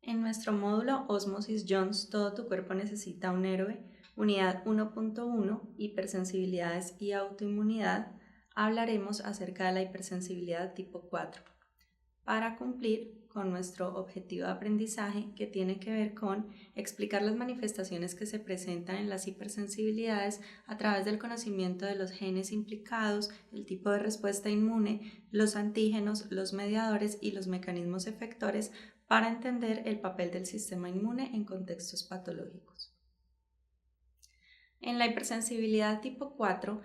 En nuestro módulo Osmosis Jones, todo tu cuerpo necesita un héroe, unidad 1.1, hipersensibilidades y autoinmunidad, hablaremos acerca de la hipersensibilidad tipo 4, para cumplir con nuestro objetivo de aprendizaje que tiene que ver con explicar las manifestaciones que se presentan en las hipersensibilidades a través del conocimiento de los genes implicados, el tipo de respuesta inmune, los antígenos, los mediadores y los mecanismos efectores para entender el papel del sistema inmune en contextos patológicos. En la hipersensibilidad tipo 4,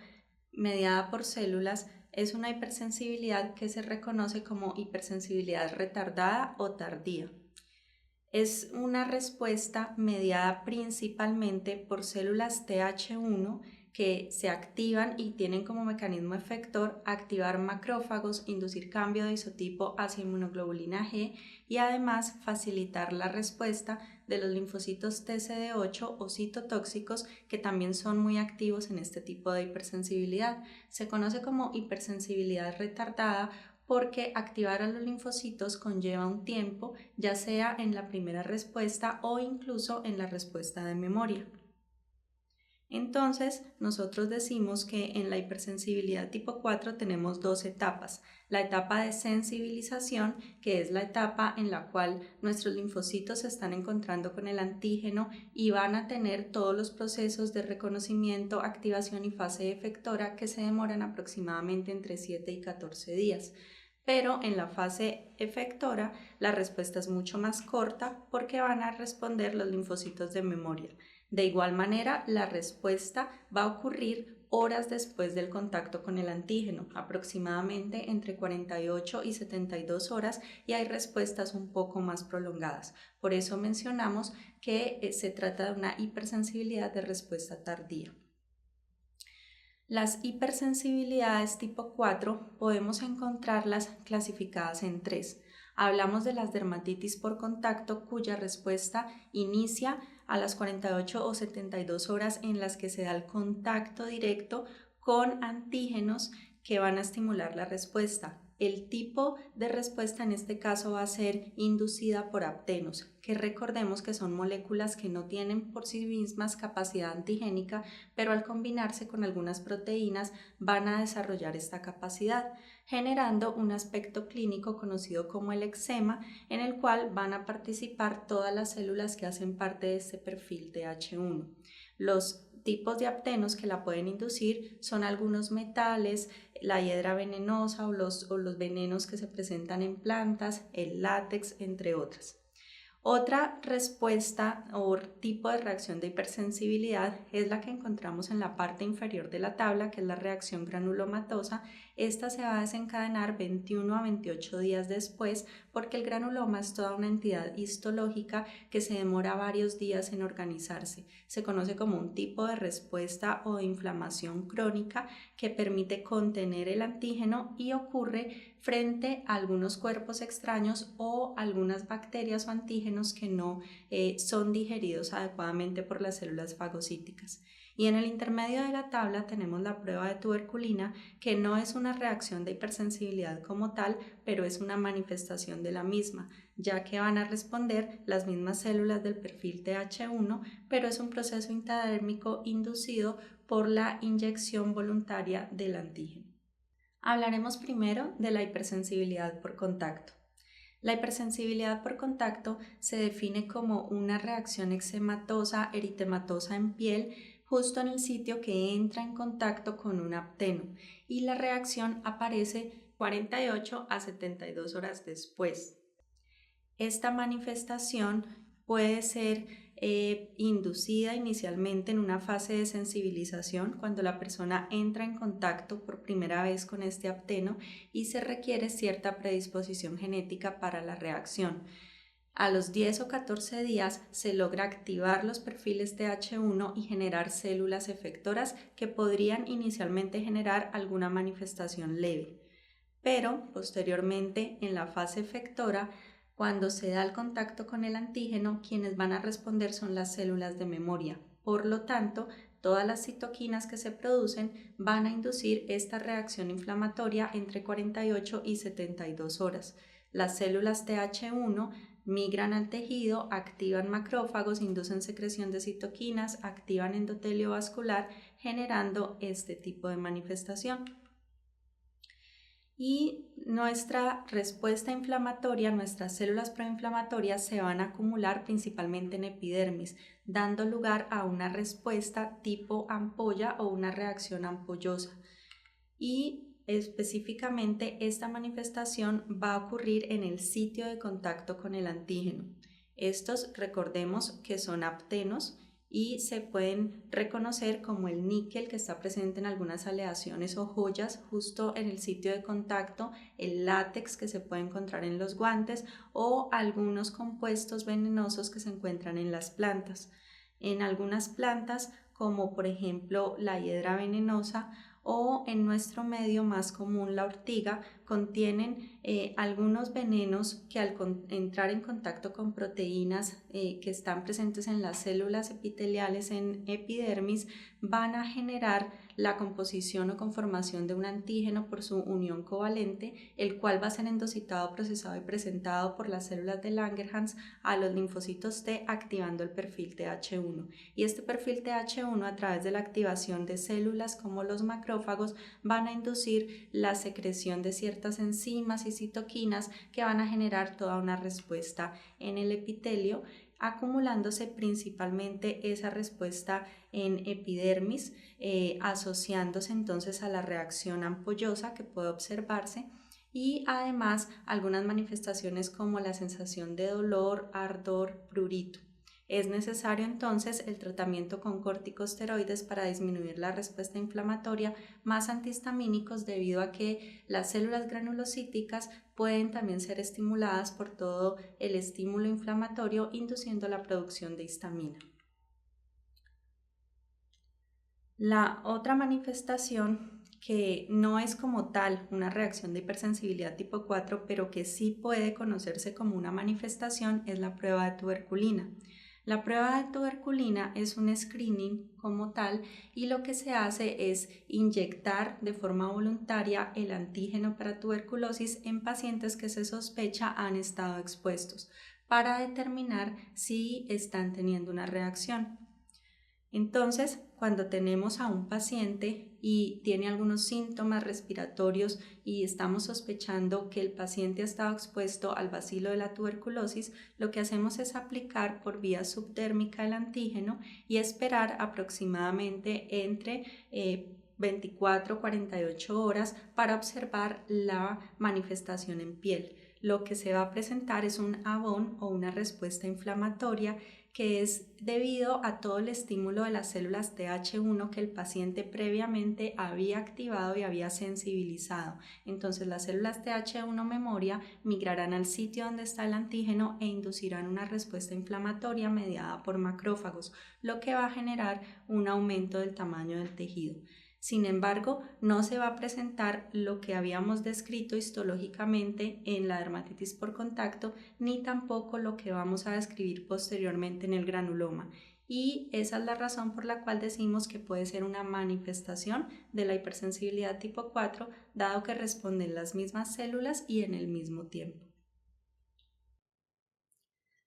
mediada por células, es una hipersensibilidad que se reconoce como hipersensibilidad retardada o tardía. Es una respuesta mediada principalmente por células Th1 que se activan y tienen como mecanismo efector activar macrófagos, inducir cambio de isotipo hacia inmunoglobulina G y además facilitar la respuesta de los linfocitos TCD8 o citotóxicos que también son muy activos en este tipo de hipersensibilidad. Se conoce como hipersensibilidad retardada porque activar a los linfocitos conlleva un tiempo, ya sea en la primera respuesta o incluso en la respuesta de memoria. Entonces, nosotros decimos que en la hipersensibilidad tipo 4 tenemos dos etapas. La etapa de sensibilización, que es la etapa en la cual nuestros linfocitos se están encontrando con el antígeno y van a tener todos los procesos de reconocimiento, activación y fase efectora que se demoran aproximadamente entre 7 y 14 días. Pero en la fase efectora la respuesta es mucho más corta porque van a responder los linfocitos de memoria. De igual manera, la respuesta va a ocurrir horas después del contacto con el antígeno, aproximadamente entre 48 y 72 horas, y hay respuestas un poco más prolongadas. Por eso mencionamos que se trata de una hipersensibilidad de respuesta tardía. Las hipersensibilidades tipo 4 podemos encontrarlas clasificadas en tres. Hablamos de las dermatitis por contacto cuya respuesta inicia a las 48 o 72 horas en las que se da el contacto directo con antígenos que van a estimular la respuesta. El tipo de respuesta en este caso va a ser inducida por aptenos, que recordemos que son moléculas que no tienen por sí mismas capacidad antigénica, pero al combinarse con algunas proteínas van a desarrollar esta capacidad, generando un aspecto clínico conocido como el eczema, en el cual van a participar todas las células que hacen parte de este perfil Th1. Los tipos de aptenos que la pueden inducir son algunos metales, la hiedra venenosa o los venenos que se presentan en plantas, el látex, entre otras. Otra respuesta o tipo de reacción de hipersensibilidad es la que encontramos en la parte inferior de la tabla, que es la reacción granulomatosa. Esta se va a desencadenar 21 a 28 días después porque el granuloma es toda una entidad histológica que se demora varios días en organizarse. Se conoce como un tipo de respuesta o de inflamación crónica que permite contener el antígeno y ocurre frente a algunos cuerpos extraños o algunas bacterias o antígenos que no son digeridos adecuadamente por las células fagocíticas. Y en el intermedio de la tabla tenemos la prueba de tuberculina, que no es una reacción de hipersensibilidad como tal, pero es una manifestación de la misma, ya que van a responder las mismas células del perfil Th1, pero es un proceso intradérmico inducido por la inyección voluntaria del antígeno. Hablaremos primero de la hipersensibilidad por contacto. La hipersensibilidad por contacto se define como una reacción eczematosa, eritematosa en piel, justo en el sitio que entra en contacto con un apteno, y la reacción aparece 48 a 72 horas después. Esta manifestación puede ser inducida inicialmente en una fase de sensibilización cuando la persona entra en contacto por primera vez con este apteno y se requiere cierta predisposición genética para la reacción. A los 10 o 14 días se logra activar los perfiles Th1 y generar células efectoras que podrían inicialmente generar alguna manifestación leve, pero posteriormente en la fase efectora, cuando se da el contacto con el antígeno, quienes van a responder son las células de memoria. Por lo tanto, todas las citoquinas que se producen van a inducir esta reacción inflamatoria entre 48 y 72 horas. Las células Th1 migran al tejido, activan macrófagos, inducen secreción de citoquinas, activan endotelio vascular, generando este tipo de manifestación. Y nuestra respuesta inflamatoria, nuestras células proinflamatorias se van a acumular principalmente en epidermis, dando lugar a una respuesta tipo ampolla o una reacción ampollosa. Y específicamente esta manifestación va a ocurrir en el sitio de contacto con el antígeno. Estos, recordemos que son aptenos y se pueden reconocer como el níquel que está presente en algunas aleaciones o joyas justo en el sitio de contacto, el látex que se puede encontrar en los guantes o algunos compuestos venenosos que se encuentran en las plantas. En algunas plantas, como por ejemplo la hiedra venenosa, o en nuestro medio más común la ortiga, contienen algunos venenos que al entrar en contacto con proteínas que están presentes en las células epiteliales en epidermis van a generar la composición o conformación de un antígeno por su unión covalente, el cual va a ser endocitado, procesado y presentado por las células de Langerhans a los linfocitos T, activando el perfil TH1. Y este perfil TH1, a través de la activación de células como los macrófagos, van a inducir la secreción de ciertas enzimas y citoquinas que van a generar toda una respuesta en el epitelio, acumulándose principalmente esa respuesta en epidermis, asociándose entonces a la reacción ampollosa que puede observarse, y además algunas manifestaciones como la sensación de dolor, ardor, prurito. Es necesario entonces el tratamiento con corticosteroides para disminuir la respuesta inflamatoria, más antihistamínicos, debido a que las células granulocíticas pueden también ser estimuladas por todo el estímulo inflamatorio, induciendo la producción de histamina. La otra manifestación, que no es como tal una reacción de hipersensibilidad tipo 4, pero que sí puede conocerse como una manifestación, es la prueba de tuberculina. La prueba de tuberculina es un screening como tal, y lo que se hace es inyectar de forma voluntaria el antígeno para tuberculosis en pacientes que se sospecha han estado expuestos para determinar si están teniendo una reacción. Entonces, cuando tenemos a un paciente y tiene algunos síntomas respiratorios y estamos sospechando que el paciente ha estado expuesto al bacilo de la tuberculosis, lo que hacemos es aplicar por vía subdérmica el antígeno y esperar aproximadamente entre 24 a 48 horas para observar la manifestación en piel. Lo que se va a presentar es un abón o una respuesta inflamatoria, que es debido a todo el estímulo de las células TH1 que el paciente previamente había activado y había sensibilizado. Entonces las células TH1 memoria migrarán al sitio donde está el antígeno e inducirán una respuesta inflamatoria mediada por macrófagos, lo que va a generar un aumento del tamaño del tejido. Sin embargo, no se va a presentar lo que habíamos descrito histológicamente en la dermatitis por contacto, ni tampoco lo que vamos a describir posteriormente en el granuloma. Y esa es la razón por la cual decimos que puede ser una manifestación de la hipersensibilidad tipo 4, dado que responden las mismas células y en el mismo tiempo.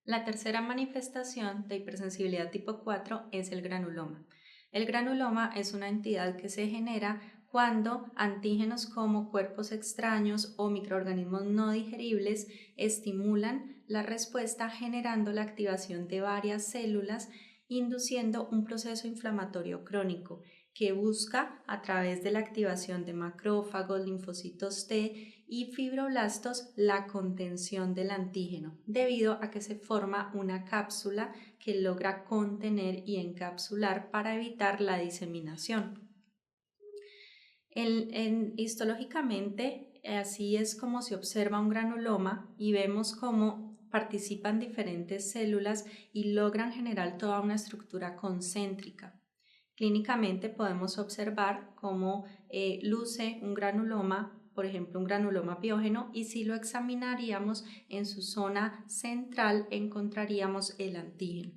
La tercera manifestación de hipersensibilidad tipo 4 es el granuloma. El granuloma es una entidad que se genera cuando antígenos como cuerpos extraños o microorganismos no digeribles estimulan la respuesta, generando la activación de varias células, induciendo un proceso inflamatorio crónico que busca, a través de la activación de macrófagos, linfocitos T y fibroblastos, la contención del antígeno, debido a que se forma una cápsula que logra contener y encapsular para evitar la diseminación. Histológicamente, así es como se observa un granuloma, y vemos cómo participan diferentes células y logran generar toda una estructura concéntrica. Clínicamente podemos observar cómo luce un granuloma, por ejemplo un granuloma piógeno, y si lo examinaríamos en su zona central encontraríamos el antígeno.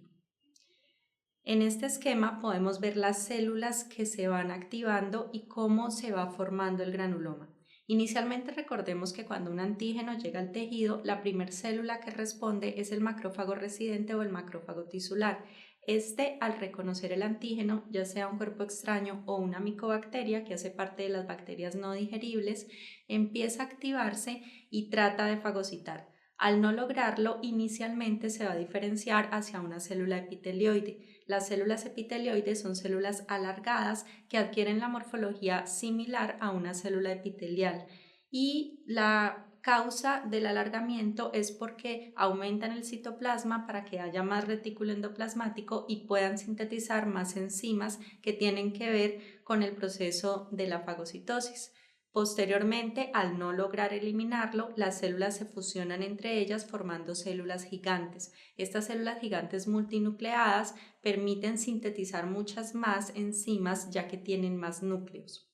En este esquema podemos ver las células que se van activando y cómo se va formando el granuloma. Inicialmente recordemos que cuando un antígeno llega al tejido, la primera célula que responde es el macrófago residente o el macrófago tisular. Este, al reconocer el antígeno, ya sea un cuerpo extraño o una micobacteria que hace parte de las bacterias no digeribles, empieza a activarse y trata de fagocitar. Al no lograrlo, inicialmente se va a diferenciar hacia una célula epitelioide. Las células epitelioides son células alargadas que adquieren la morfología similar a una célula epitelial y la causa del alargamiento es porque aumentan el citoplasma para que haya más retículo endoplasmático y puedan sintetizar más enzimas que tienen que ver con el proceso de la fagocitosis. Posteriormente, al no lograr eliminarlo, las células se fusionan entre ellas formando células gigantes. Estas células gigantes multinucleadas permiten sintetizar muchas más enzimas ya que tienen más núcleos.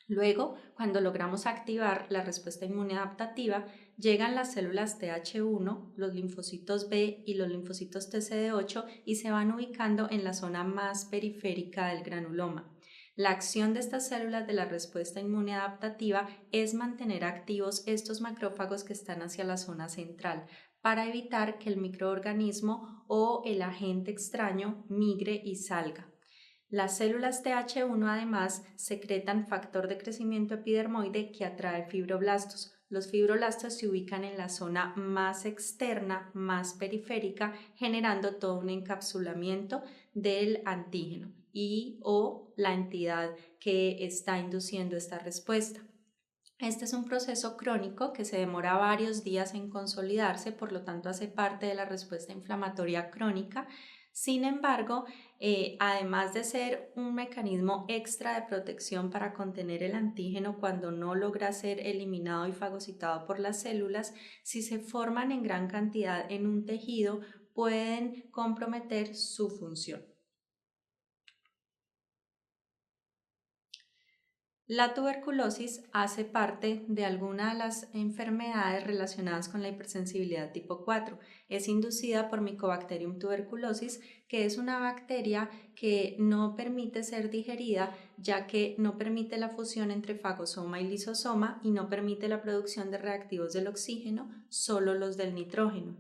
Luego, cuando logramos activar la respuesta inmune adaptativa, llegan las células Th1, los linfocitos B y los linfocitos TCD8 y se van ubicando en la zona más periférica del granuloma. La acción de estas células de la respuesta inmune adaptativa es mantener activos estos macrófagos que están hacia la zona central para evitar que el microorganismo o el agente extraño migre y salga. Las células Th1 además secretan factor de crecimiento epidermoide que atrae fibroblastos. Los fibroblastos se ubican en la zona más externa, más periférica, generando todo un encapsulamiento del antígeno y o la entidad que está induciendo esta respuesta. Este es un proceso crónico que se demora varios días en consolidarse, por lo tanto hace parte de la respuesta inflamatoria crónica. Sin embargo, además de ser un mecanismo extra de protección para contener el antígeno cuando no logra ser eliminado y fagocitado por las células, si se forman en gran cantidad en un tejido, pueden comprometer su función. La tuberculosis hace parte de algunas de las enfermedades relacionadas con la hipersensibilidad tipo 4. Es inducida por Mycobacterium tuberculosis, que es una bacteria que no permite ser digerida, ya que no permite la fusión entre fagosoma y lisosoma y no permite la producción de reactivos del oxígeno, solo los del nitrógeno.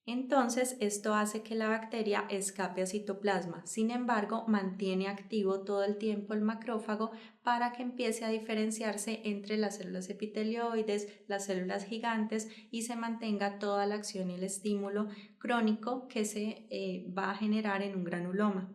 Entonces, esto hace que la bacteria escape a citoplasma. Sin embargo, mantiene activo todo el tiempo el macrófago para que empiece a diferenciarse entre las células epitelioides, las células gigantes y se mantenga toda la acción y el estímulo crónico que se va a generar en un granuloma.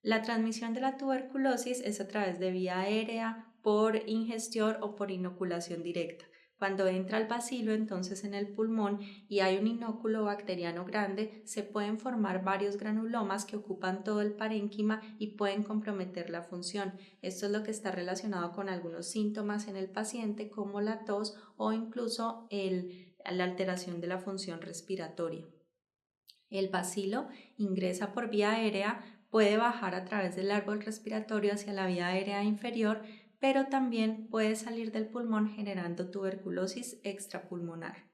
La transmisión de la tuberculosis es a través de vía aérea, por ingestión o por inoculación directa. Cuando entra el bacilo entonces en el pulmón y hay un inóculo bacteriano grande, se pueden formar varios granulomas que ocupan todo el parénquima y pueden comprometer la función. Esto es lo que está relacionado con algunos síntomas en el paciente como la tos o incluso la alteración de la función respiratoria. El bacilo ingresa por vía aérea, puede bajar a través del árbol respiratorio hacia la vía aérea inferior, pero también puede salir del pulmón generando tuberculosis extrapulmonar.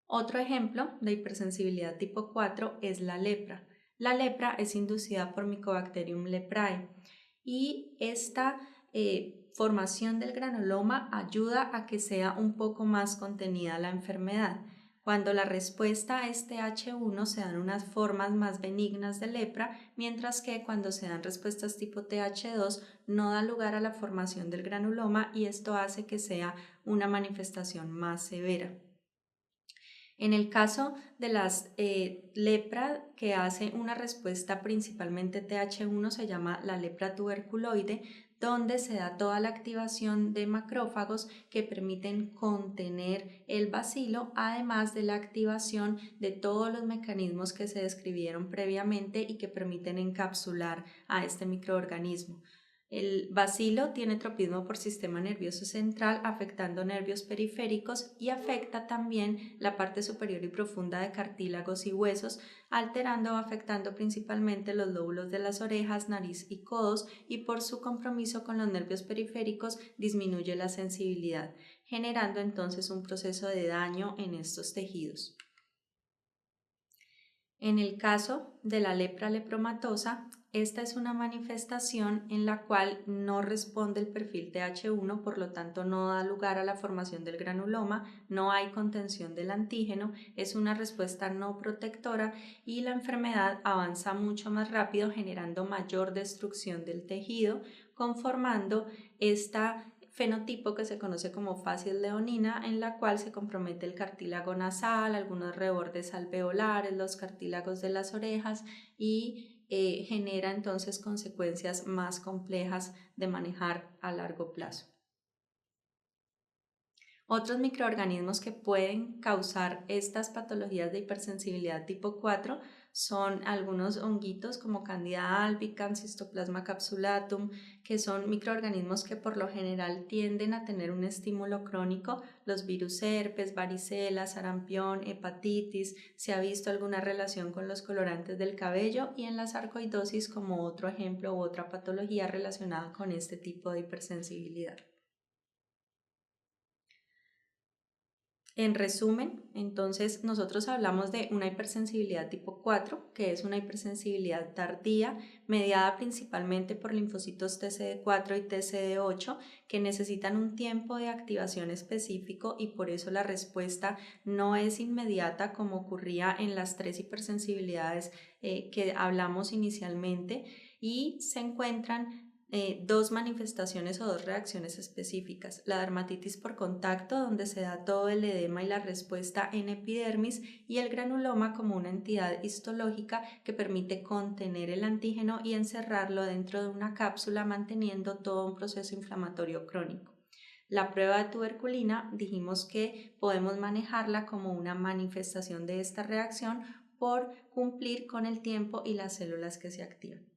Otro ejemplo de hipersensibilidad tipo 4 es la lepra. La lepra es inducida por Mycobacterium leprae y esta formación del granuloma ayuda a que sea un poco más contenida la enfermedad. Cuando la respuesta es Th1 se dan unas formas más benignas de lepra, mientras que cuando se dan respuestas tipo Th2 no da lugar a la formación del granuloma y esto hace que sea una manifestación más severa. En el caso de las lepra que hace una respuesta principalmente Th1 se llama la lepra tuberculoide, donde se da toda la activación de macrófagos que permiten contener el bacilo, además de la activación de todos los mecanismos que se describieron previamente y que permiten encapsular a este microorganismo. El bacilo tiene tropismo por sistema nervioso central, afectando nervios periféricos y afecta también la parte superior y profunda de cartílagos y huesos, alterando o afectando principalmente los lóbulos de las orejas, nariz y codos, y por su compromiso con los nervios periféricos disminuye la sensibilidad, generando entonces un proceso de daño en estos tejidos. En el caso de la lepra lepromatosa, Esta es una manifestación en la cual no responde el perfil TH1, por lo tanto no da lugar a la formación del granuloma, no hay contención del antígeno, es una respuesta no protectora y la enfermedad avanza mucho más rápido generando mayor destrucción del tejido, conformando esta fenotipo que se conoce como facies leonina, en la cual se compromete el cartílago nasal, algunos rebordes alveolares, los cartílagos de las orejas y genera entonces consecuencias más complejas de manejar a largo plazo. Otros microorganismos que pueden causar estas patologías de hipersensibilidad tipo 4 son algunos honguitos como Candida albicans, Histoplasma capsulatum, que son microorganismos que por lo general tienden a tener un estímulo crónico, los virus herpes, varicela, sarampión, hepatitis, se ha visto alguna relación con los colorantes del cabello y en la sarcoidosis como otro ejemplo u otra patología relacionada con este tipo de hipersensibilidad. En resumen, entonces nosotros hablamos de una hipersensibilidad tipo 4, que es una hipersensibilidad tardía, mediada principalmente por linfocitos TCD4 y TCD8, que necesitan un tiempo de activación específico y por eso la respuesta no es inmediata como ocurría en las tres hipersensibilidades que hablamos inicialmente y se encuentran dos manifestaciones o dos reacciones específicas. La dermatitis por contacto, donde se da todo el edema y la respuesta en epidermis, y el granuloma como una entidad histológica que permite contener el antígeno y encerrarlo dentro de una cápsula, manteniendo todo un proceso inflamatorio crónico. La prueba de tuberculina dijimos que podemos manejarla como una manifestación de esta reacción por cumplir con el tiempo y las células que se activan.